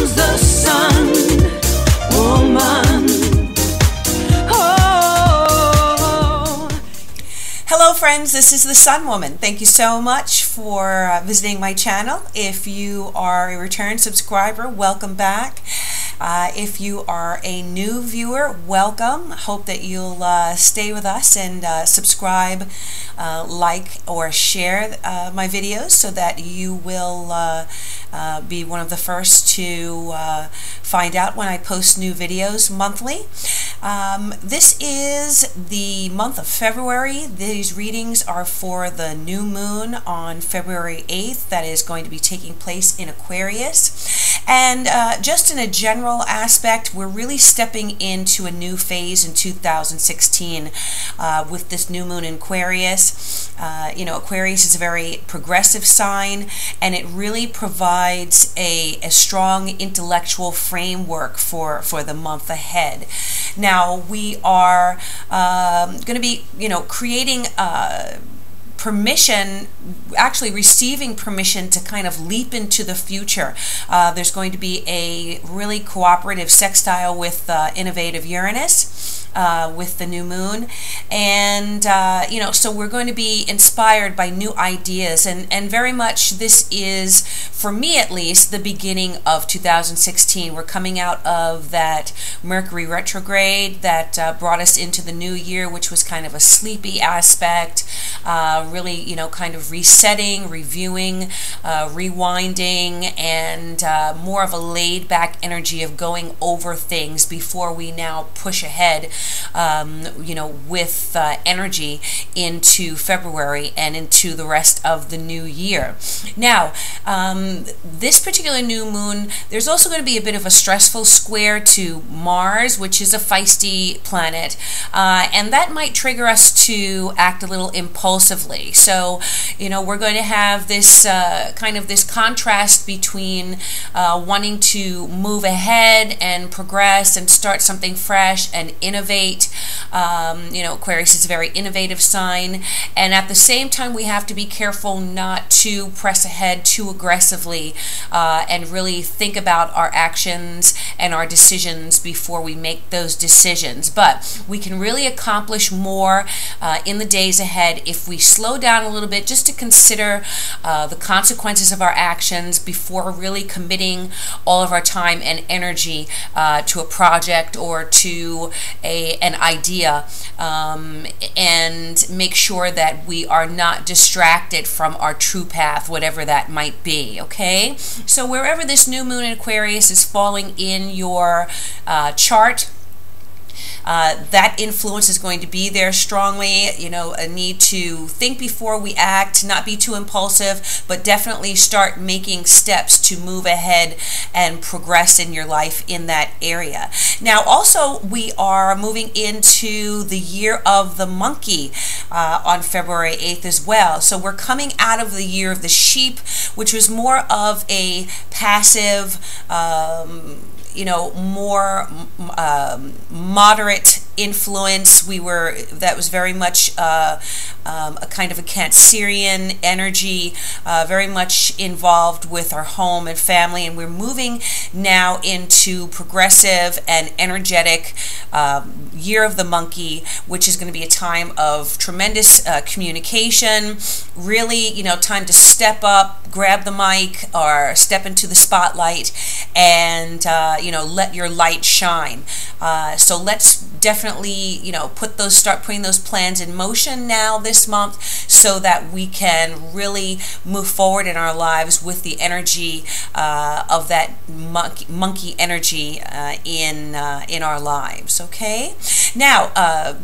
comes the sun woman. Oh. Hello friends, this is the Sun Woman. Thank you so much for visiting my channel. If you are a return subscriber, welcome back. If you are a new viewer, welcome. Hope that you'll stay with us and subscribe, like, or share my videos so that you will be one of the first to find out when I post new videos monthly. This is the month of February. These readings are for the new moon on February 8th that is going to be taking place in Aquarius. And just in a general aspect, we're really stepping into a new phase in 2016 with this new moon in Aquarius. You know, Aquarius is a very progressive sign, and it really provides a strong intellectual framework for the month ahead. Now, we are going to be, you know, creating permission, actually receiving permission to kind of leap into the future. There's going to be a really cooperative sextile with innovative Uranus. With the new moon, and you know, so we're going to be inspired by new ideas, and very much this is, for me at least, the beginning of 2016. We're coming out of that Mercury retrograde that brought us into the new year, which was kind of a sleepy aspect, really, you know, kind of resetting, reviewing, rewinding, and more of a laid back energy of going over things before we now push ahead, you know, with energy into February and into the rest of the new year. Now, this particular new moon, there's also going to be a bit of a stressful square to Mars, which is a feisty planet, and that might trigger us to act a little impulsively. So, you know, we're going to have this kind of this contrast between wanting to move ahead and progress and start something fresh and innovate. You know, Aquarius is a very innovative sign, and at the same time we have to be careful not to press ahead too aggressively and really think about our actions and our decisions before we make those decisions. But we can really accomplish more in the days ahead if we slow down a little bit just to consider the consequences of our actions before really committing all of our time and energy to a project or to an idea, and make sure that we are not distracted from our true path, whatever that might be. Okay, so wherever this new moon in Aquarius is falling in your chart, that influence is going to be there strongly. You know, a need to think before we act, not be too impulsive, but definitely start making steps to move ahead and progress in your life in that area. Now, also, we are moving into the year of the monkey on February 8th as well. So we're coming out of the year of the sheep, which was more of a passive, you know, more moderate influence. That was very much a kind of a Cancerian energy, very much involved with our home and family, and we're moving now into progressive and energetic year of the monkey, which is going to be a time of tremendous communication, really, you know, time to step up, grab the mic, or step into the spotlight, and you know, let your light shine. So let's definitely, you know, start putting those plans in motion now this month, so that we can really move forward in our lives with the energy of that monkey energy in our lives. Okay. Now,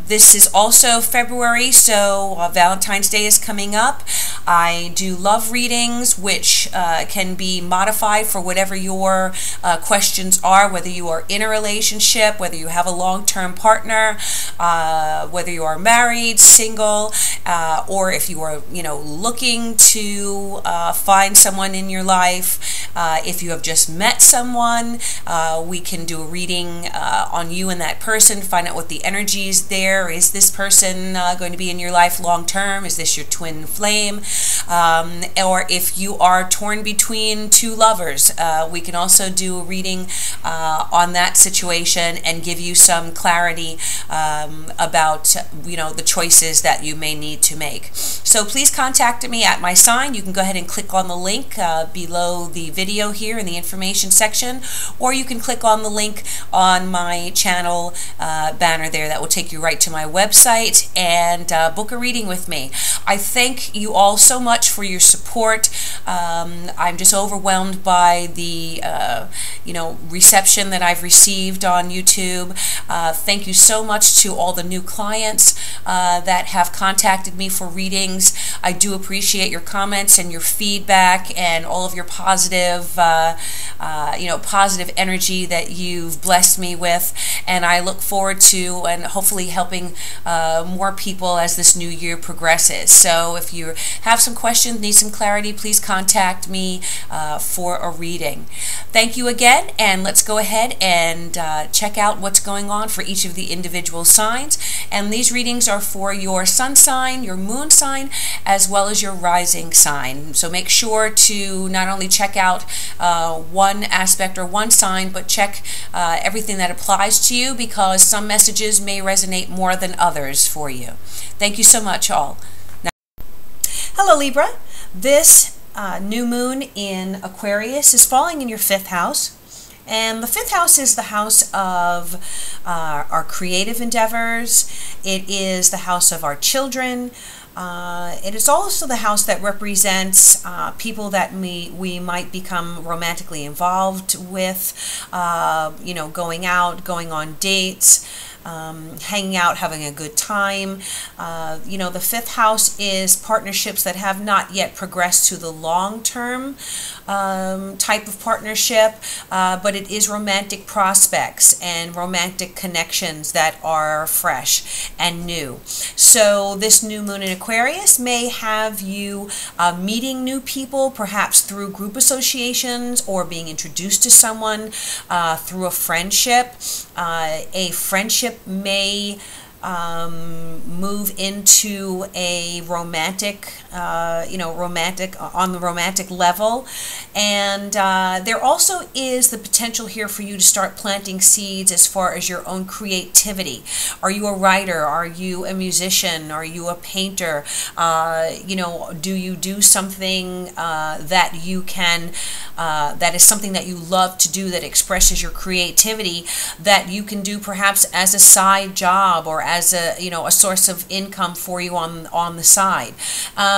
this is also February, so Valentine's Day is coming up. I do love readings, which can be modified for whatever your questions are, whether you are in a relationship, whether you have a long-term partner, partner, whether you are married, single, or if you are, looking to find someone in your life. If you have just met someone, we can do a reading on you and that person, find out what the energy is there. Is this person going to be in your life long term? Is this your twin flame? Or if you are torn between two lovers, we can also do a reading on that situation and give you some clarity about the choices that you may need to make. So please contact me at my sign. You can go ahead and click on the link below the video here in the information section, or you can click on the link on my channel banner there. That will take you right to my website and book a reading with me. I thank you all so much for your support. I'm just overwhelmed by the reception that I've received on YouTube. Thank you so much to all the new clients that have contacted me for readings. I do appreciate your comments and your feedback and all of your positive positive energy that you've blessed me with, and I look forward to and hopefully helping more people as this new year progresses. So if you have some questions, need some clarity, please contact me for a reading. Thank you again, and let's go ahead and check out what's going on for each of the individual signs. And these readings are for your sun sign, your moon sign, as well as your rising sign. So make sure to not only check out one aspect or one sign, but check everything that applies to you, because some messages may resonate more than others for you. Thank you so much, all. Hello, Libra. This new moon in Aquarius is falling in your 5th house. And the 5th house is the house of our creative endeavors. It is the house of our children. It is also the house that represents people that we might become romantically involved with, going out, going on dates, hanging out, having a good time. The 5th house is partnerships that have not yet progressed to the long-term type of partnership, but it is romantic prospects and romantic connections that are fresh and new. So this new moon in Aquarius may have you meeting new people, perhaps through group associations or being introduced to someone through a friendship. A friendship may move into a romantic, on the romantic level. And there also is the potential here for you to start planting seeds as far as your own creativity. Are you a writer? Are you a musician? Are you a painter? Do you do something that you can, that is something that you love to do, that expresses your creativity, that you can do perhaps as a side job or as a source of income for you on the side.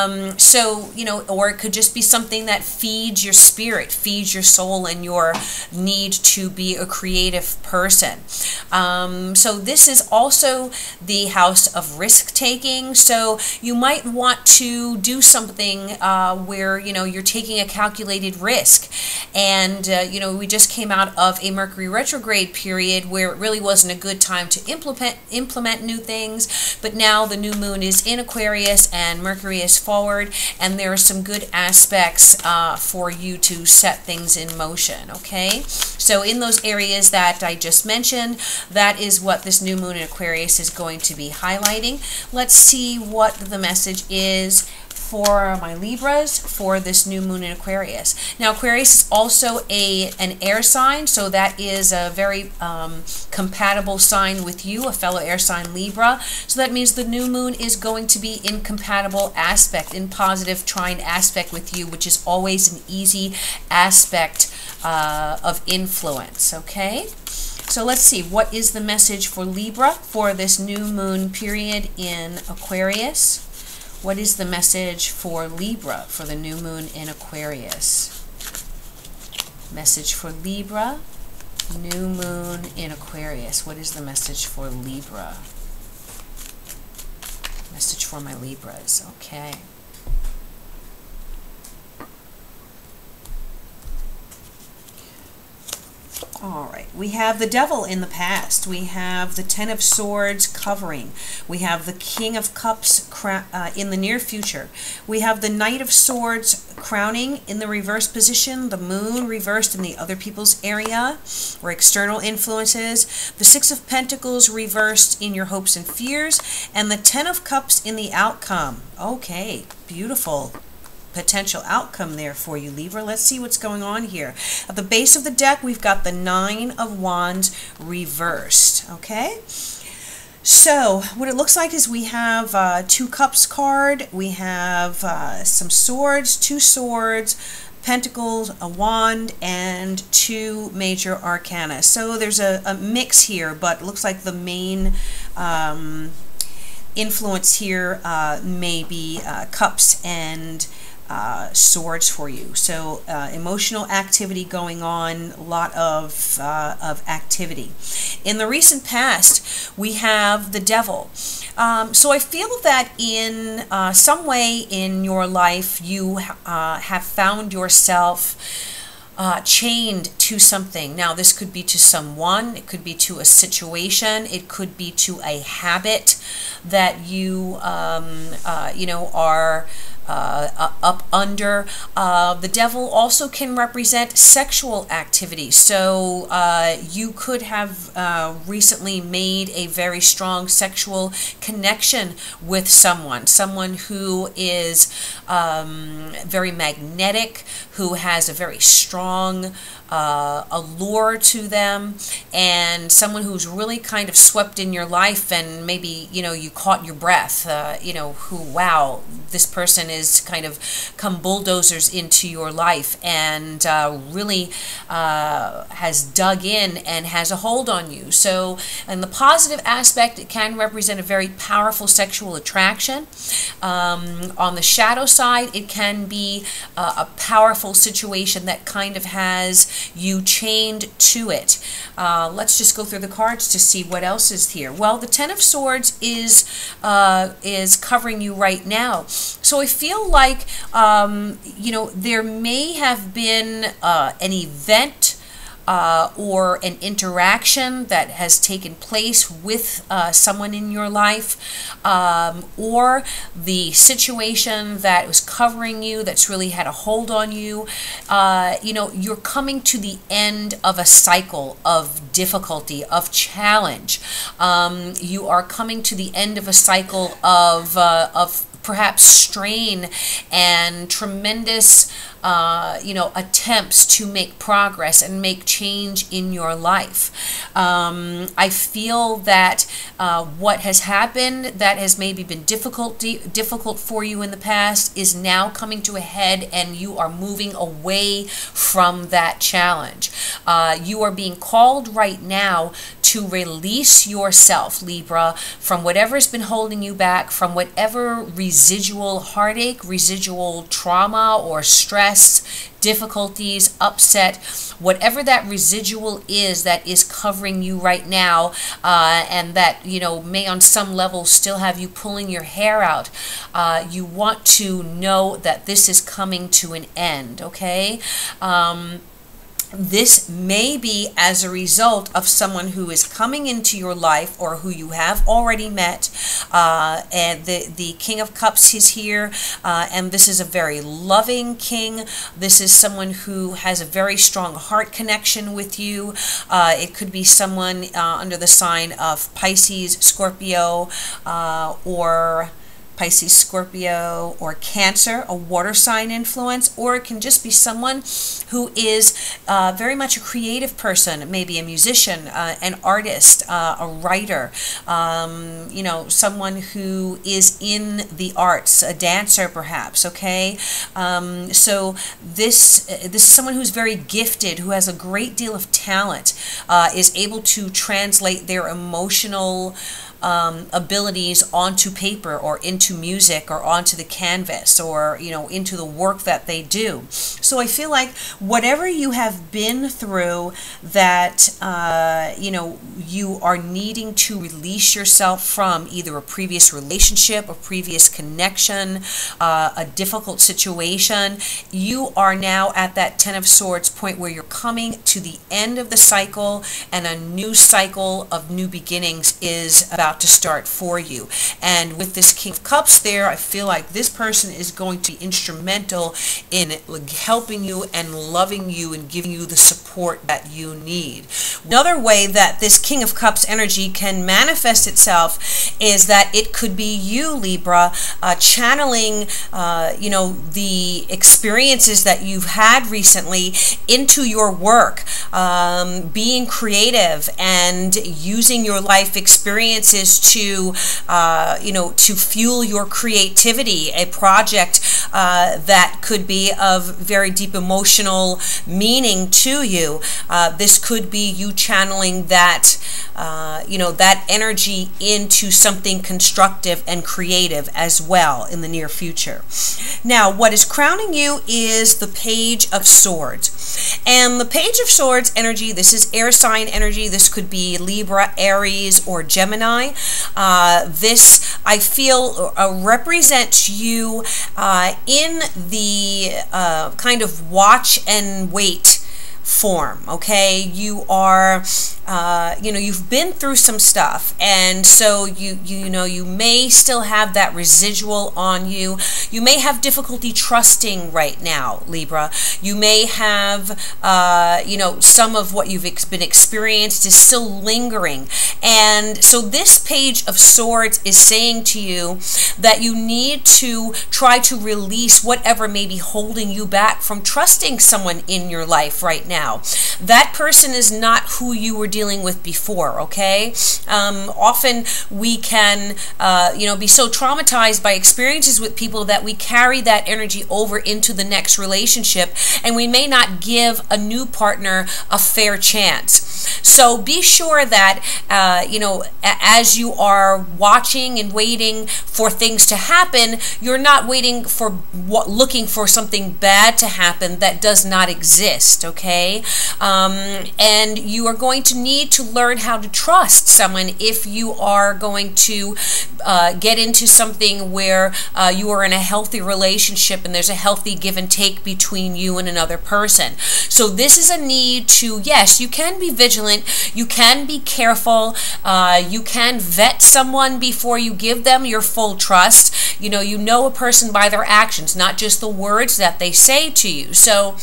Or it could just be something that feeds your spirit, feeds your soul and your need to be a creative person. So this is also the house of risk taking. So you might want to do something where you're taking a calculated risk. And we just came out of a Mercury retrograde period where it really wasn't a good time to implement new things, but now the new moon is in Aquarius and Mercury is forward, and there are some good aspects for you to set things in motion. Okay, so in those areas that I just mentioned, that is what this new moon in Aquarius is going to be highlighting. Let's see what the message is for my Libras for this new moon in Aquarius. Now, Aquarius is also an air sign, so that is a very compatible sign with you, a fellow air sign Libra. So that means the new moon is going to be in compatible aspect, in positive trine aspect with you, which is always an easy aspect of influence. Okay? So let's see, what is the message for Libra for this new moon period in Aquarius? What is the message for Libra for the new moon in Aquarius? Message for Libra, new moon in Aquarius. What is the message for Libra? Message for my Libras. Okay. All right, we have the Devil in the past. We have the Ten of Swords covering. We have the King of Cups in the near future. We have the Knight of Swords crowning in the reverse position, the Moon reversed in the other people's area or external influences, the Six of Pentacles reversed in your hopes and fears, and the Ten of Cups in the outcome. Okay, beautiful potential outcome there for you, Libra. Let's see what's going on here. At the base of the deck, we've got the Nine of Wands reversed. Okay, so what it looks like is we have Two Cups card, we have some swords, two swords, pentacles, a wand, and two major arcana. So there's a mix here, but it looks like the main influence here may be cups and swords for you. So emotional activity going on, a lot of activity. In the recent past, we have the Devil. So I feel that in some way in your life you have found yourself chained to something. Now this could be to someone, it could be to a situation, it could be to a habit that you you know, are up under. The Devil also can represent sexual activity. So you could have recently made a very strong sexual connection with someone who is very magnetic, who has a very strong allure to them, and someone who's really kind of swept in your life, and maybe, you know, you caught your breath, you know, who, wow, this person is kind of come bulldozers into your life and really has dug in and has a hold on you. So in the positive aspect, it can represent a very powerful sexual attraction. On the shadow side, it can be a powerful situation that kind of has you chained to it. Let's just go through the cards to see what else is here. Well, the Ten of Swords is covering you right now. So I feel like you know, there may have been an event or an interaction that has taken place with someone in your life, or the situation that was covering you that's really had a hold on you. You know, you're coming to the end of a cycle of difficulty, of challenge. You are coming to the end of a cycle of perhaps strain and tremendous you know, attempts to make progress and make change in your life. I feel that what has happened that has maybe been difficult for you in the past is now coming to a head, and you are moving away from that challenge. You are being called right now to release yourself, Libra, from whatever's been holding you back, from whatever residual heartache, residual trauma or stress, difficulties, upset, whatever that residual is that is covering you right now, and that, you know, may on some level still have you pulling your hair out. You want to know that this is coming to an end, okay? This may be as a result of someone who is coming into your life or who you have already met. And the King of Cups is here, and this is a very loving king. This is someone who has a very strong heart connection with you. It could be someone under the sign of Pisces, Scorpio, or Pisces, Scorpio, or Cancer, a water sign influence, or it can just be someone who is very much a creative person, maybe a musician, an artist, a writer, you know, someone who is in the arts, a dancer perhaps, okay? So this is someone who's very gifted, who has a great deal of talent, is able to translate their emotional abilities onto paper or into music or onto the canvas or, into the work that they do. So I feel like whatever you have been through that, you are needing to release yourself from, either a previous relationship, a previous connection, a difficult situation, you are now at that Ten of Swords point where you're coming to the end of the cycle, and a new cycle of new beginnings is about to start for you. And with this King of Cups there, I feel like this person is going to be instrumental in helping you and loving you and giving you the support that you need. Another way that this King of Cups energy can manifest itself is that it could be you, Libra, channeling, the experiences that you've had recently into your work, being creative and using your life experiences to, to fuel your creativity, a project that could be of very deep emotional meaning to you. This could be you channeling that, that energy into something constructive and creative as well in the near future. Now, what is crowning you is the Page of Swords. And the Page of Swords energy, this is air sign energy. This could be Libra, Aries, or Gemini. This, I feel, represents you in the kind of watch and wait form. Okay, you are you've been through some stuff, and so you may still have that residual on you. You may have difficulty trusting right now, Libra. You may have some of what you've been experienced is still lingering, and so this Page of Swords is saying to you that you need to try to release whatever may be holding you back from trusting someone in your life right now. That person is not who you were dealing with before, okay? Often we can, be so traumatized by experiences with people that we carry that energy over into the next relationship, and we may not give a new partner a fair chance. So be sure that, as you are watching and waiting for things to happen, you're not waiting for looking for something bad to happen that does not exist, okay? And you are going to need to learn how to trust someone if you are going to get into something where you are in a healthy relationship and there's a healthy give and take between you and another person. So this is a need to, yes, you can be vigilant, you can be careful, you can vet someone before you give them your full trust. You know a person by their actions, not just the words that they say to you. So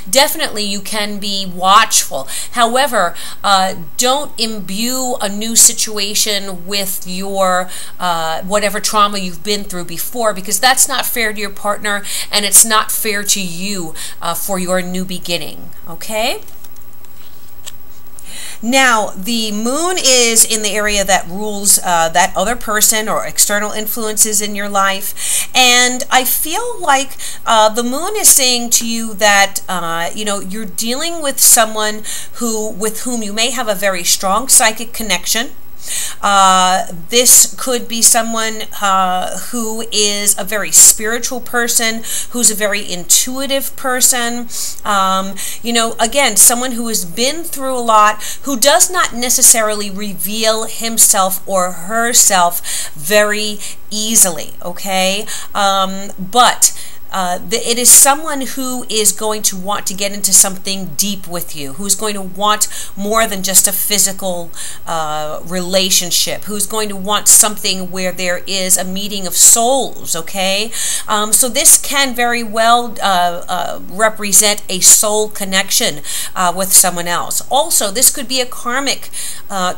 definitely you can be watchful. However, don't imbue a new situation with your whatever trauma you've been through before, because that's not fair to your partner, and it's not fair to you for your new beginning, okay? Now, the moon is in the area that rules that other person or external influences in your life. And I feel like the moon is saying to you that, you're dealing with someone with whom you may have a very strong psychic connection. This could be someone who is a very spiritual person, who's a very intuitive person, again, someone who has been through a lot, who does not necessarily reveal himself or herself very easily, okay? But it is someone who is going to want to get into something deep with you, who's going to want more than just a physical relationship, who's going to want something where there is a meeting of souls, okay? So this can very well represent a soul connection with someone else. Also, this could be a karmic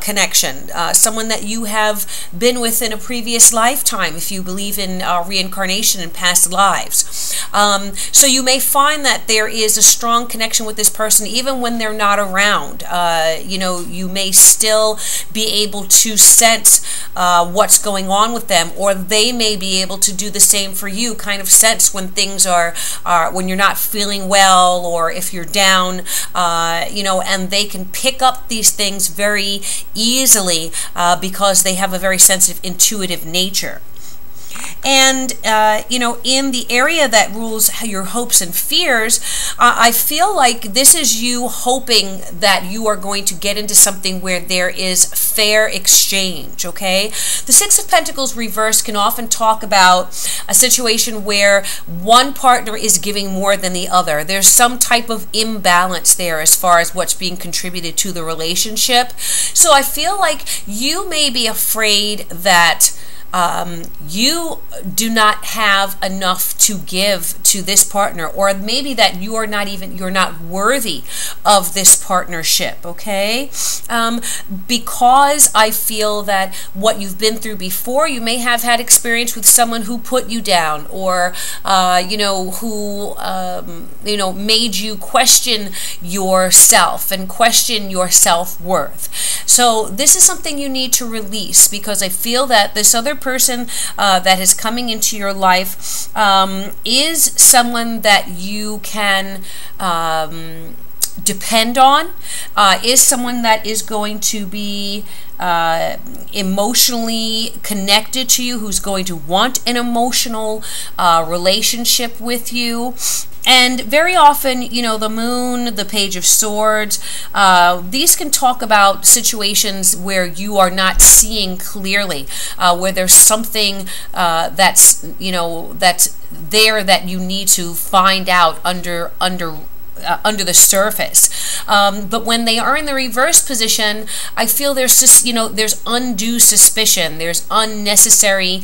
connection, someone that you have been with in a previous lifetime, if you believe in reincarnation and past lives. So you may find that there is a strong connection with this person even when they're not around. You know, you may still be able to sense what's going on with them, or they may be able to do the same for you, kind of sense when things are when you're not feeling well, or if you're down, you know, and they can pick up these things very easily because they have a very sensitive, intuitive nature. And, you know, in the area that rules your hopes and fears, I feel like this is you hoping that you are going to get into something where there is fair exchange, okay? The Six of Pentacles reverse can often talk about a situation where one partner is giving more than the other. There's some type of imbalance there as far as what's being contributed to the relationship. So I feel like you may be afraid that you do not have enough to give to this partner, or maybe that you're not worthy of this partnership, okay? Because I feel that what you've been through before, you may have had experience with someone who put you down, or you know, who you know, made you question yourself and question your self-worth. So this is something you need to release, because I feel that this other person that is coming into your life is someone that you can depend on, is someone that is going to be emotionally connected to you, who's going to want an emotional relationship with you. And very often, you know, the Moon, the Page of Swords, these can talk about situations where you are not seeing clearly, where there's something that's, you know, that's there that you need to find out under the surface. But when they are in the reverse position, I feel there's just, you know, there's undue suspicion, there's unnecessary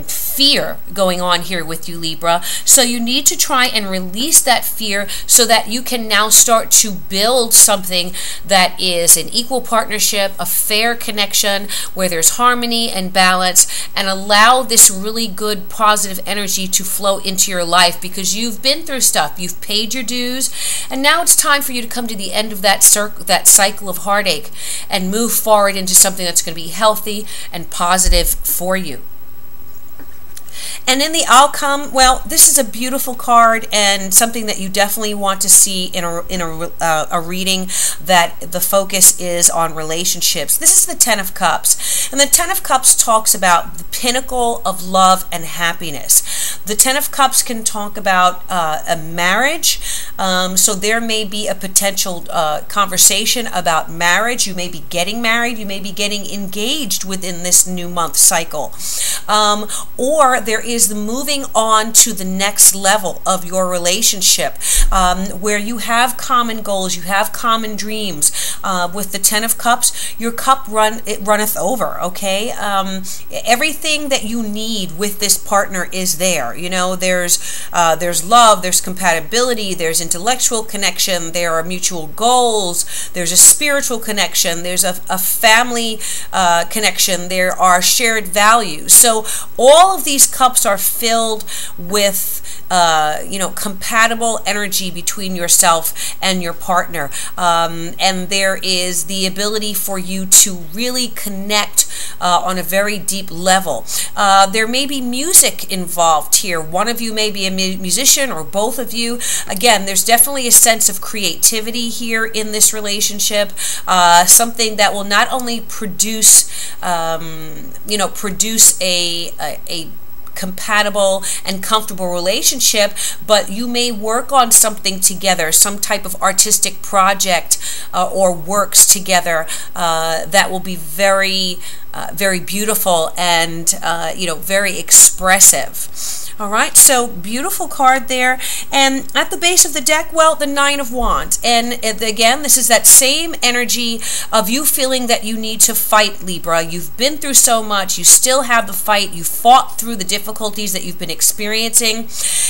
fear going on here with you, Libra. So you need to try and release that fear so that you can now start to build something that is an equal partnership, a fair connection where there's harmony and balance, and allow this really good positive energy to flow into your life, because you've been through stuff, you've paid your dues, and now it's time for you to come to the end of that cycle of heartache and move forward into something that's going to be healthy and positive for you. And in the outcome, well, this is a beautiful card and something that you definitely want to see in a reading, that the focus is on relationships. This is the Ten of Cups. And the Ten of Cups talks about the pinnacle of love and happiness. The Ten of Cups can talk about a marriage. So there may be a potential conversation about marriage. You may be getting married. You may be getting engaged within this new month cycle. Or there is the moving on to the next level of your relationship, where you have common goals, you have common dreams. With the Ten of Cups, your cup runneth over, okay? Everything that you need with this partner is there. You know, there's love, there's compatibility, there's intellectual connection, there are mutual goals, there's a spiritual connection, there's a family connection, there are shared values. So all of these cups are filled with you know, compatible energy between yourself and your partner, and there is the ability for you to really connect on a very deep level. There may be music involved here. One of you may be a musician, or both of you. Again, there's definitely a sense of creativity here in this relationship, something that will not only produce you know, produce a compatible and comfortable relationship, but you may work on something together, some type of artistic project or works together that will be very very beautiful and you know, very expressive. All right, so beautiful card there. And at the base of the deck, well, the Nine of Wands. And again, this is that same energy of you feeling that you need to fight, Libra. You've been through so much. You still have the fight. You fought through the difficulties that you've been experiencing.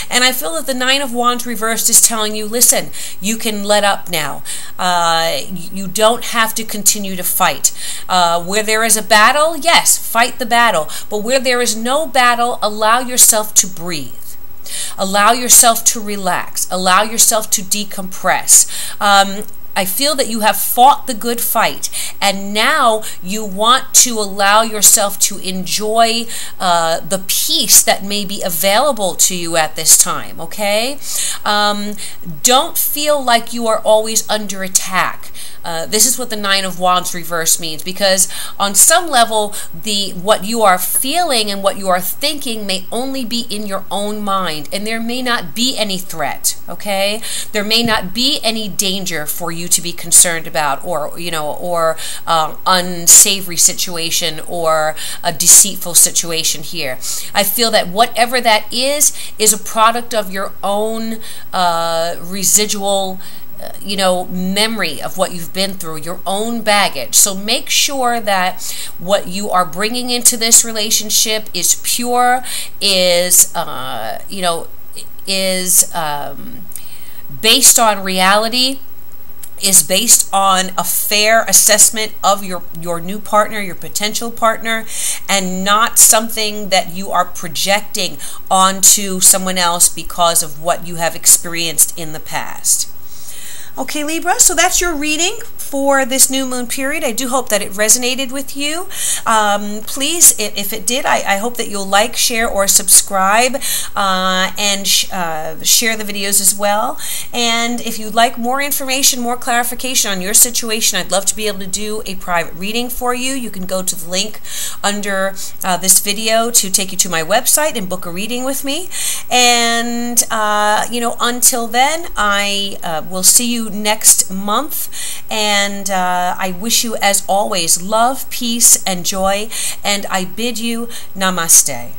And I feel that the Nine of Wands reversed is telling you, listen, you can let up now. You don't have to continue to fight. Where there is a battle, yes, fight the battle. But where there is no battle, allow yourself to breathe. Allow yourself to relax. Allow yourself to decompress. I feel that you have fought the good fight, and now you want to allow yourself to enjoy the peace that may be available to you at this time, okay? Don't feel like you are always under attack. This is what the Nine of Wands reverse means, because on some level, what you are feeling and what you are thinking may only be in your own mind, and there may not be any threat, okay? There may not be any danger for you to be concerned about, or unsavory situation or a deceitful situation here. I feel that whatever that is a product of your own residual memory of what you've been through, your own baggage. So make sure that what you are bringing into this relationship is pure, is based on reality, is based on a fair assessment of your new partner, your potential partner, and not something that you are projecting onto someone else because of what you have experienced in the past. Okay, Libra, so that's your reading for this new moon period. I do hope that it resonated with you. Please, if it did, I hope that you'll like, share, or subscribe, and share the videos as well. And if you'd like more information, more clarification on your situation, I'd love to be able to do a private reading for you. You can go to the link under this video to take you to my website and book a reading with me. And, until then, I will see you next month, and I wish you, as always, love, peace, and joy, and I bid you namaste.